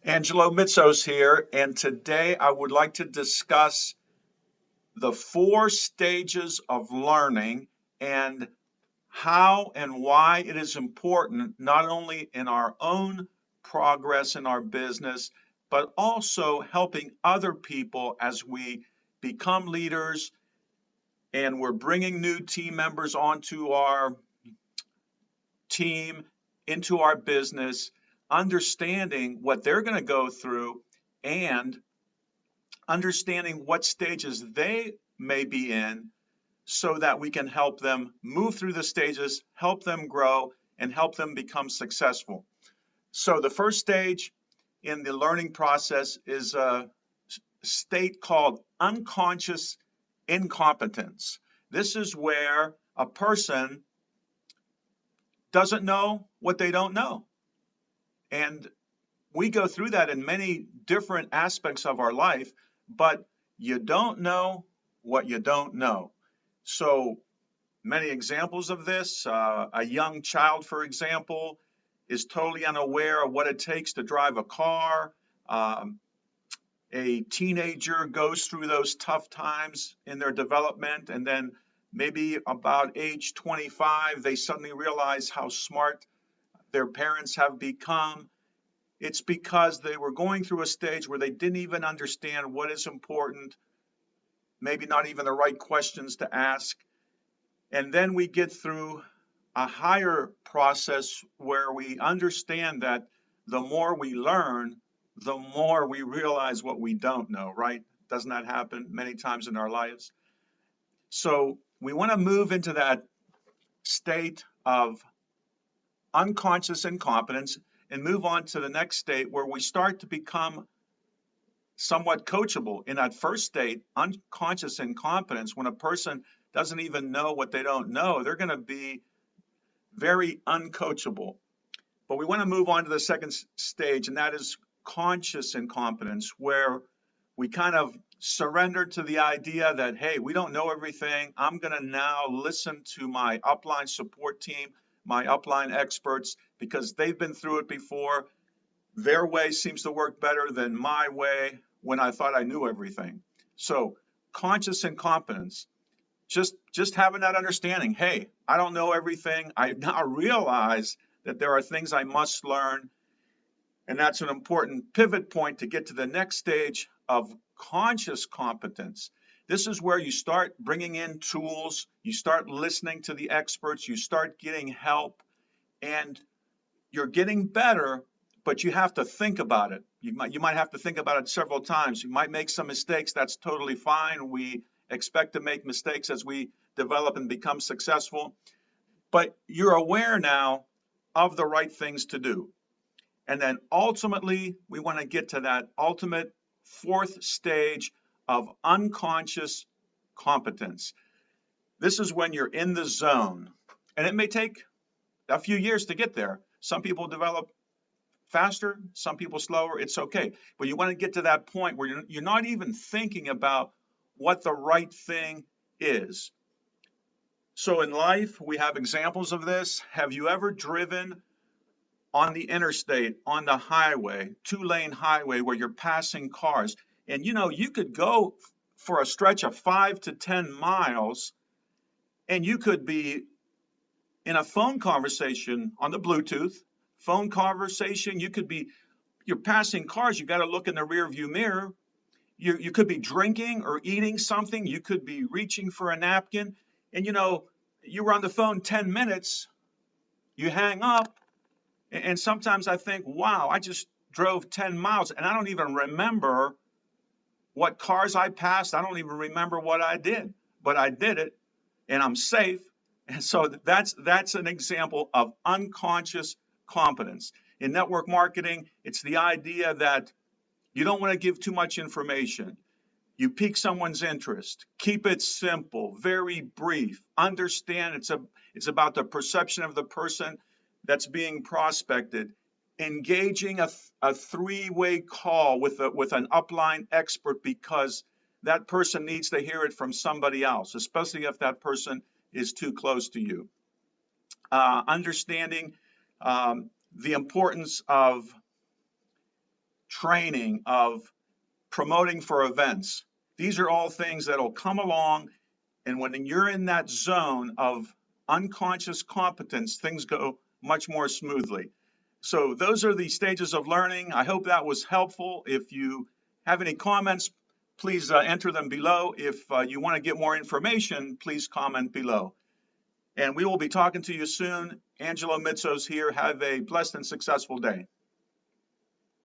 Angelo Mitsos here, and today I would like to discuss the 4 stages of learning and how and why it is important not only in our own progress in our business, but also helping other people as we become leaders and we're bringing new team members onto our team, into our business, understanding what they're going to go through and understanding what stages they may be in so that we can help them move through the stages, help them grow, and help them become successful. So the first stage in the learning process is a state called unconscious incompetence. This is where a person doesn't know what they don't know. And we go through that in many different aspects of our life, but you don't know what you don't know. So many examples of this. A young child, for example, is totally unaware of what it takes to drive a car. Um, a teenager goes through those tough times in their development, and then maybe about age 25, they suddenly realize how smart their parents have become. It's because they were going through a stage where they didn't even understand what is important, maybe not even the right questions to ask. And then we get through a higher process where we understand that the more we learn, the more we realize what we don't know, right? Doesn't that happen many times in our lives? So we want to move into that state of unconscious incompetence and move on to the next state where we start to become somewhat coachable. In that first state, unconscious incompetence, when a person doesn't even know what they don't know, they're going to be very uncoachable. But we want to move on to the second stage, and that is conscious incompetence, where we kind of surrender to the idea that, hey, we don't know everything. I'm going to now listen to my upline support team, my upline experts, because they've been through it before. Their way seems to work better than my way when I thought I knew everything. So conscious incompetence, just having that understanding, hey, I don't know everything. I now realize that there are things I must learn. And that's an important pivot point to get to the next stage of conscious competence. This is where you start bringing in tools, you start listening to the experts, you start getting help, and you're getting better, but you have to think about it. You might have to think about it several times. You might make some mistakes. That's totally fine. We expect to make mistakes as we develop and become successful. But you're aware now of the right things to do. And then ultimately, we want to get to that ultimate fourth stage of unconscious competence. This is when you're in the zone. And it may take a few years to get there. Some people develop faster, some people slower. It's okay. But you want to get to that point where you're not even thinking about what the right thing is. So in life, we have examples of this. Have you ever driven on the interstate, on the highway, 2-lane highway where you're passing cars? And you could go for a stretch of 5 to 10 miles and you could be in a phone conversation on the Bluetooth, phone conversation. You're passing cars. You got to look in the rear view mirror. You could be drinking or eating something. You could be reaching for a napkin. And you were on the phone 10 minutes, you hang up. And sometimes I think, wow, I just drove 10 miles and I don't even remember what cars I passed. I don't even remember what I did, but I did it and I'm safe. And so that's an example of unconscious competence. In network marketing, it's the idea that you don't want to give too much information. You pique someone's interest. Keep it simple, very brief. Understand it's about the perception of the person that's being prospected. Engaging a three-way call with an upline expert because that person needs to hear it from somebody else, especially if that person is too close to you. Understanding the importance of training, of promoting for events. These are all things that'll come along, and when you're in that zone of unconscious competence, things go much more smoothly. So those are the stages of learning. I hope that was helpful. If you have any comments, please enter them below. If you want to get more information, please comment below. And we will be talking to you soon. Angelo Mitsos here. Have a blessed and successful day.